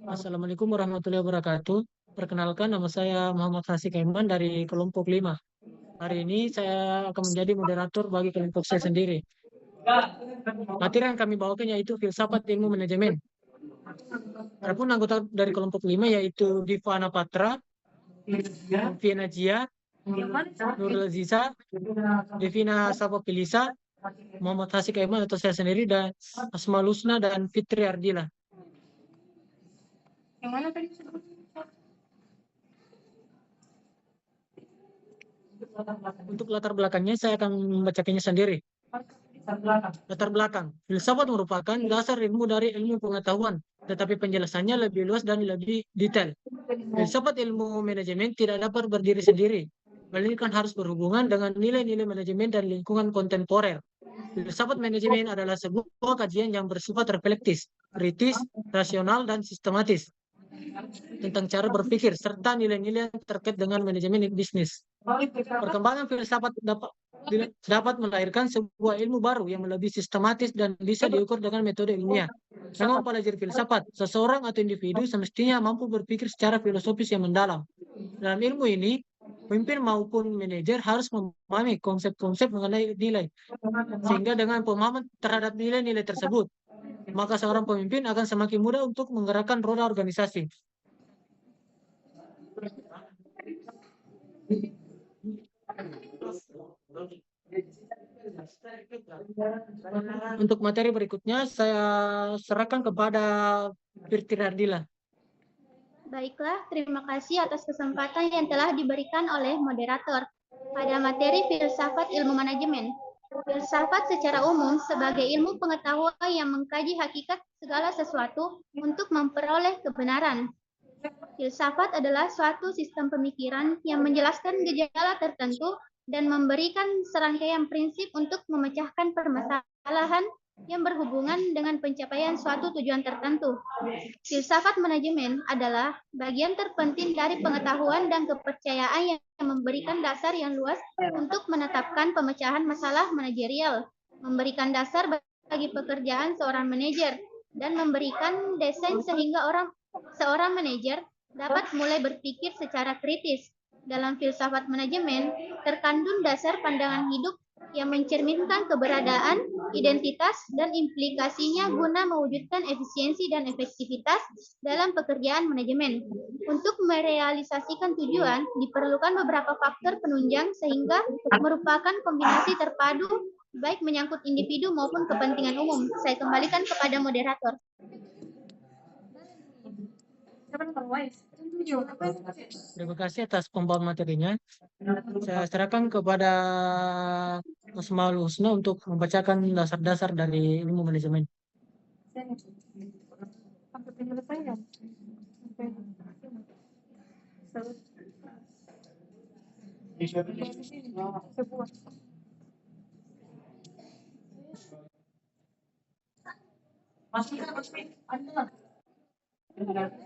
Assalamualaikum warahmatullahi wabarakatuh. Perkenalkan, nama saya Muhammad Hasik Aiman dari kelompok 5. Hari ini saya akan menjadi moderator bagi kelompok saya sendiri. Materi yang kami bawakan yaitu filsafat ilmu manajemen. Adapun anggota dari kelompok 5 yaitu Diva Anapatra, Fiana Jia, Nurul Aziza, Devina Sapapilisa, Muhammad Hasik Aiman atau saya sendiri, dan Asma Lusna dan Fitri Ardila. Untuk latar belakangnya saya akan membacakannya sendiri. Latar belakang. Filsafat merupakan dasar ilmu dari ilmu pengetahuan, tetapi penjelasannya lebih luas dan lebih detail. Filsafat ilmu manajemen tidak dapat berdiri sendiri, melainkan harus berhubungan dengan nilai-nilai manajemen dan lingkungan kontemporer. Filsafat manajemen adalah sebuah kajian yang bersifat reflektif, kritis, rasional, dan sistematis tentang cara berpikir serta nilai-nilai terkait dengan manajemen bisnis. Perkembangan filsafat dapat melahirkan sebuah ilmu baru yang lebih sistematis dan bisa diukur dengan metode ilmiah. Dengan mempelajari filsafat, seseorang atau individu semestinya mampu berpikir secara filosofis yang mendalam. Dalam ilmu ini, pemimpin maupun manajer harus memahami konsep-konsep mengenai nilai, sehingga dengan pemahaman terhadap nilai-nilai tersebut, maka seorang pemimpin akan semakin mudah untuk menggerakkan roda organisasi. Untuk materi berikutnya saya serahkan kepada Fitri Ardila. Baiklah, terima kasih atas kesempatan yang telah diberikan oleh moderator pada materi filsafat ilmu manajemen. Filsafat secara umum sebagai ilmu pengetahuan yang mengkaji hakikat segala sesuatu untuk memperoleh kebenaran. Filsafat adalah suatu sistem pemikiran yang menjelaskan gejala tertentu dan memberikan serangkaian prinsip untuk memecahkan permasalahan yang berhubungan dengan pencapaian suatu tujuan tertentu. Filsafat manajemen adalah bagian terpenting dari pengetahuan dan kepercayaan yang memberikan dasar yang luas untuk menetapkan pemecahan masalah manajerial, memberikan dasar bagi pekerjaan seorang manajer, dan memberikan desain sehingga seorang manajer dapat mulai berpikir secara kritis. Dalam filsafat manajemen, terkandung dasar pandangan hidup yang mencerminkan keberadaan, identitas, dan implikasinya guna mewujudkan efisiensi dan efektivitas dalam pekerjaan manajemen. Untuk merealisasikan tujuan, diperlukan beberapa faktor penunjang sehingga merupakan kombinasi terpadu baik menyangkut individu maupun kepentingan umum. Saya kembalikan kepada moderator. Terima kasih atas pembawaan materinya. Saya serahkan kepada Asmaul Husna untuk membacakan dasar-dasar dari ilmu manajemen.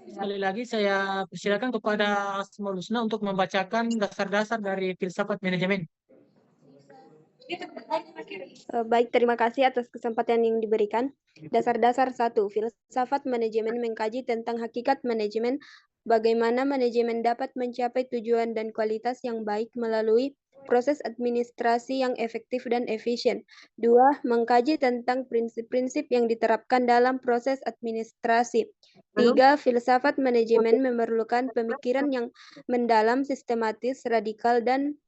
Sekali lagi saya persilakan kepada Asmaul Husna untuk membacakan dasar-dasar dari filsafat manajemen. Baik, terima kasih atas kesempatan yang diberikan. Dasar-dasar 1. Filsafat manajemen mengkaji tentang hakikat manajemen, bagaimana manajemen dapat mencapai tujuan dan kualitas yang baik melalui proses administrasi yang efektif dan efisien. 2. Mengkaji tentang prinsip-prinsip yang diterapkan dalam proses administrasi. 3. Filsafat manajemen memerlukan pemikiran yang mendalam, sistematis, radikal, dan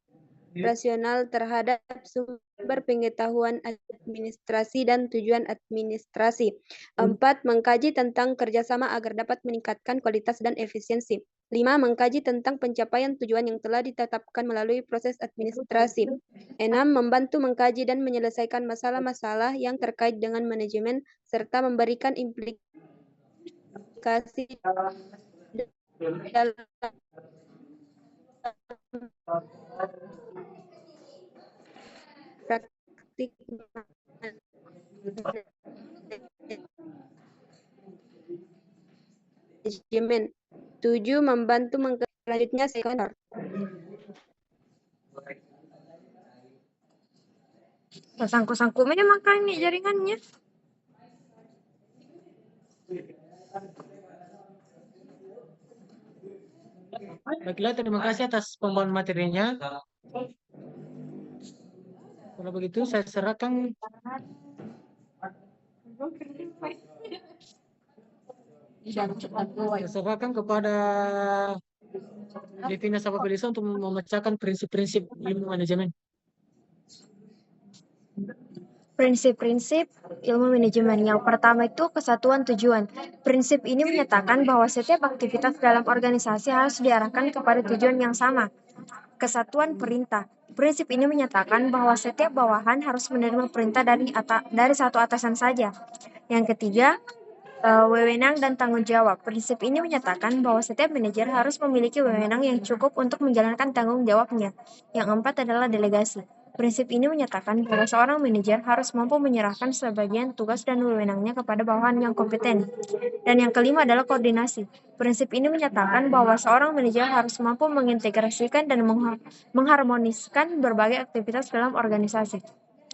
rasional terhadap sumber pengetahuan administrasi dan tujuan administrasi. 4. Mengkaji tentang kerjasama agar dapat meningkatkan kualitas dan efisiensi. 5. Mengkaji tentang pencapaian tujuan yang telah ditetapkan melalui proses administrasi. 6. Membantu mengkaji dan menyelesaikan masalah-masalah yang terkait dengan manajemen serta memberikan implikasi dalam praktik manajemen. 7. Membantu selanjutnya sektor. Sangkut-sangkut memang kan nih jaringannya. Baiklah, terima kasih atas pembawaan materinya. Kalau begitu, saya serahkan kepada Devina Sapabilisa untuk membacakan prinsip-prinsip ilmu manajemen. Prinsip-prinsip ilmu manajemen. Yang pertama itu kesatuan tujuan. Prinsip ini menyatakan bahwa setiap aktivitas dalam organisasi harus diarahkan kepada tujuan yang sama. Kesatuan perintah. Prinsip ini menyatakan bahwa setiap bawahan harus menerima perintah dari satu atasan saja. Yang ketiga, wewenang dan tanggung jawab. Prinsip ini menyatakan bahwa setiap manajer harus memiliki wewenang yang cukup untuk menjalankan tanggung jawabnya. Yang keempat adalah delegasi. Prinsip ini menyatakan bahwa seorang manajer harus mampu menyerahkan sebagian tugas dan wewenangnya kepada bawahan yang kompeten. Dan yang kelima adalah koordinasi. Prinsip ini menyatakan bahwa seorang manajer harus mampu mengintegrasikan dan mengharmoniskan berbagai aktivitas dalam organisasi.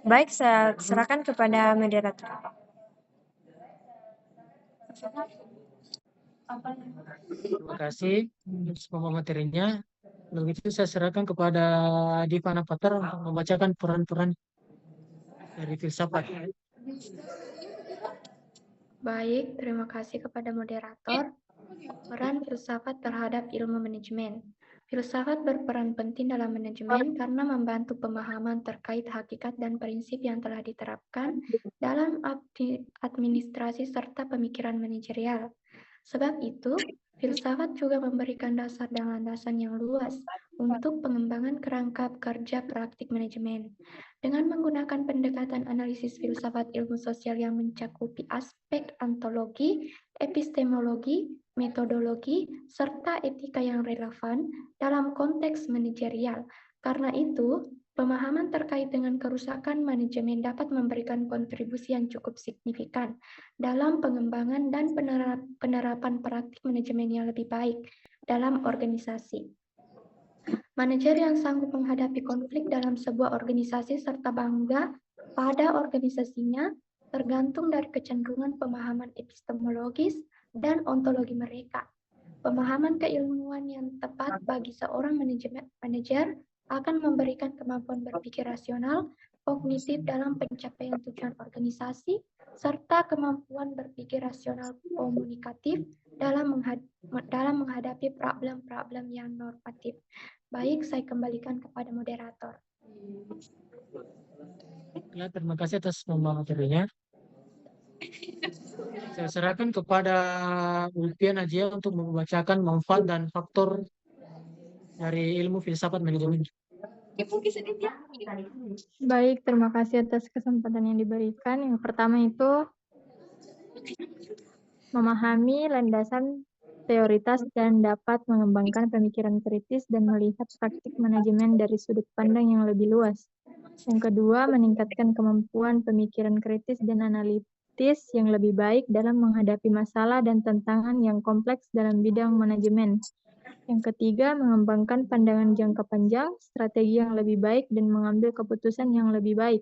Baik, saya serahkan kepada moderator. Terima kasih atas pembawaan materinya. Begitu saya serahkan kepada Diva Napatar untuk membacakan peran-peran dari filsafat. Baik, terima kasih kepada moderator. Peran filsafat terhadap ilmu manajemen. Filsafat berperan penting dalam manajemen karena membantu pemahaman terkait hakikat dan prinsip yang telah diterapkan dalam administrasi serta pemikiran manajerial. Sebab itu, filsafat juga memberikan dasar dan landasan yang luas untuk pengembangan kerangka kerja praktik manajemen. Dengan menggunakan pendekatan analisis filsafat ilmu sosial yang mencakupi aspek ontologi, epistemologi, metodologi, serta etika yang relevan dalam konteks manajerial. Karena itu, pemahaman terkait dengan kerusakan manajemen dapat memberikan kontribusi yang cukup signifikan dalam pengembangan dan penerapan praktik manajemen yang lebih baik dalam organisasi. Manajer yang sanggup menghadapi konflik dalam sebuah organisasi serta bangga pada organisasinya tergantung dari kecenderungan pemahaman epistemologis dan ontologi mereka. Pemahaman keilmuan yang tepat bagi seorang manajer akan memberikan kemampuan berpikir rasional, kognitif dalam pencapaian tujuan organisasi, serta kemampuan berpikir rasional komunikatif dalam menghadapi problem-problem yang normatif. Baik, saya kembalikan kepada moderator. Ya, terima kasih atas pembawaan materinya. Saya serahkan kepada Ulpian Ajia untuk membacakan manfaat dan faktor dari ilmu filsafat manajemen. Baik, terima kasih atas kesempatan yang diberikan. Yang pertama itu memahami landasan teoritas dan dapat mengembangkan pemikiran kritis dan melihat praktik manajemen dari sudut pandang yang lebih luas. Yang kedua, meningkatkan kemampuan pemikiran kritis dan analitis yang lebih baik dalam menghadapi masalah dan tantangan yang kompleks dalam bidang manajemen. Yang ketiga, mengembangkan pandangan jangka panjang, strategi yang lebih baik, dan mengambil keputusan yang lebih baik.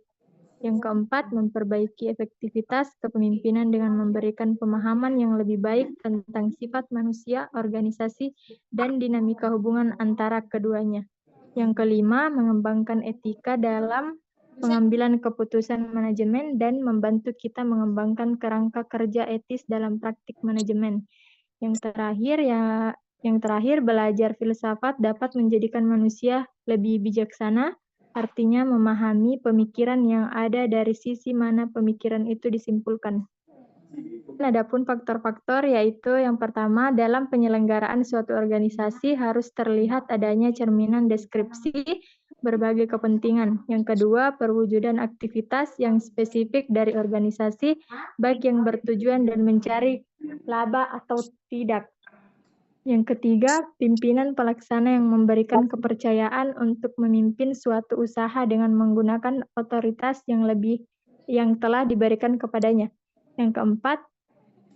Yang keempat, memperbaiki efektivitas kepemimpinan dengan memberikan pemahaman yang lebih baik tentang sifat manusia, organisasi, dan dinamika hubungan antara keduanya. Yang kelima, mengembangkan etika dalam pengambilan keputusan manajemen dan membantu kita mengembangkan kerangka kerja etis dalam praktik manajemen. Yang terakhir, belajar filsafat dapat menjadikan manusia lebih bijaksana, artinya memahami pemikiran yang ada dari sisi mana pemikiran itu disimpulkan. Adapun faktor-faktor yaitu yang pertama, dalam penyelenggaraan suatu organisasi harus terlihat adanya cerminan deskripsi berbagai kepentingan. Yang kedua, perwujudan aktivitas yang spesifik dari organisasi, baik yang bertujuan dan mencari laba atau tidak. Yang ketiga, pimpinan pelaksana yang memberikan kepercayaan untuk memimpin suatu usaha dengan menggunakan otoritas yang telah diberikan kepadanya. Yang keempat,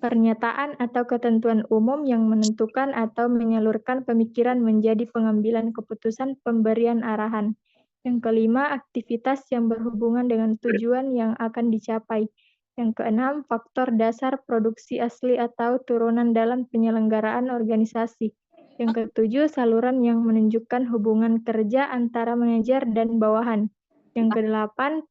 pernyataan atau ketentuan umum yang menentukan atau menyalurkan pemikiran menjadi pengambilan keputusan pemberian arahan. Yang kelima, aktivitas yang berhubungan dengan tujuan yang akan dicapai. Yang keenam, faktor dasar produksi asli atau turunan dalam penyelenggaraan organisasi. Yang ketujuh, saluran yang menunjukkan hubungan kerja antara manajer dan bawahan. Yang kedelapan,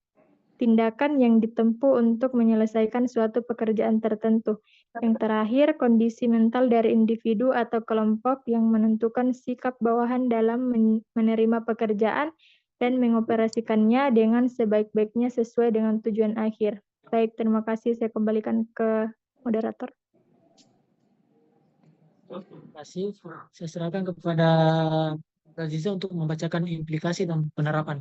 tindakan yang ditempuh untuk menyelesaikan suatu pekerjaan tertentu. Yang terakhir, kondisi mental dari individu atau kelompok yang menentukan sikap bawahan dalam menerima pekerjaan dan mengoperasikannya dengan sebaik-baiknya sesuai dengan tujuan akhir. Baik, terima kasih. Saya kembalikan ke moderator. Terima kasih. Saya serahkan kepada Aziza untuk membacakan implikasi dan penerapan.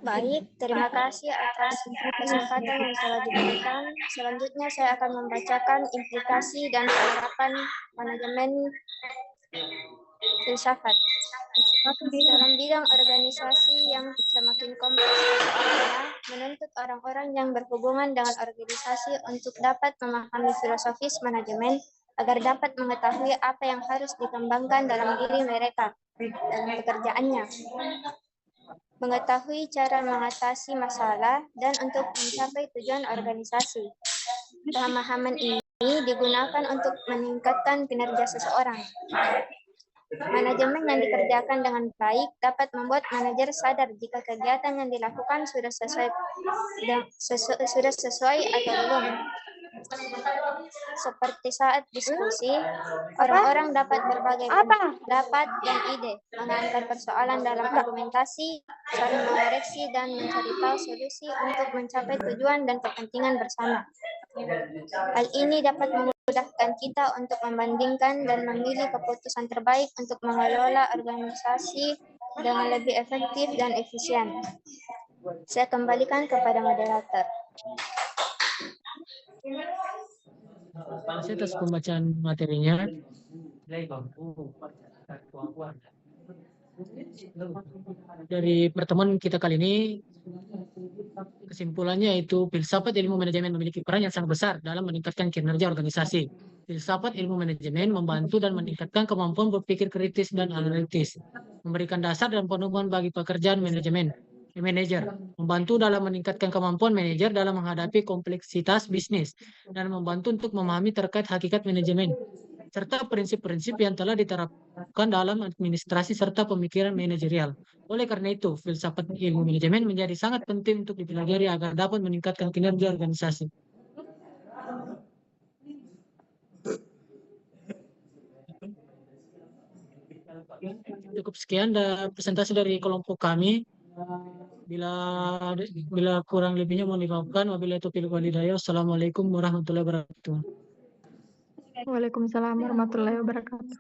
Baik. Terima kasih atas kesempatan yang telah diberikan. Selanjutnya saya akan membacakan implikasi dan penerapan manajemen filsafat. Dalam bidang organisasi yang semakin kompleks persoalannya, menuntut orang-orang yang berhubungan dengan organisasi untuk dapat memahami filosofis manajemen agar dapat mengetahui apa yang harus dikembangkan dalam diri mereka dalam pekerjaannya, mengetahui cara mengatasi masalah, dan untuk mencapai tujuan organisasi. Pemahaman ini digunakan untuk meningkatkan kinerja seseorang. Manajemen yang dikerjakan dengan baik dapat membuat manajer sadar jika kegiatan yang dilakukan sudah sesuai atau belum. Seperti saat diskusi, orang-orang dapat berbagai pendapat dan ide, mengangkat persoalan dalam argumentasi, saling mengoreksi dan mencari tahu solusi untuk mencapai tujuan dan kepentingan bersama. Hal ini dapat memudahkan kita untuk membandingkan dan memilih keputusan terbaik untuk mengelola organisasi dengan lebih efektif dan efisien. Saya kembalikan kepada moderator. Terima kasih atas pembacaan materinya. Dari pertemuan kita kali ini, kesimpulannya yaitu filsafat ilmu manajemen memiliki peran yang sangat besar dalam meningkatkan kinerja organisasi. Filsafat ilmu manajemen membantu dan meningkatkan kemampuan berpikir kritis dan analitis, memberikan dasar dan pedoman bagi pekerjaan manajer, membantu dalam meningkatkan kemampuan manajer dalam menghadapi kompleksitas bisnis, dan membantu untuk memahami terkait hakikat manajemen, serta prinsip-prinsip yang telah diterapkan dalam administrasi serta pemikiran manajerial. Oleh karena itu, filsafat ilmu manajemen menjadi sangat penting untuk dipelajari agar dapat meningkatkan kinerja organisasi. Cukup sekian presentasi dari kelompok kami. Bila kurang lebihnya mohon dimaafkan. Wabillahi taufiq wal hidayah. Wassalamualaikum warahmatullahi wabarakatuh. Waalaikumsalam warahmatullahi wabarakatuh.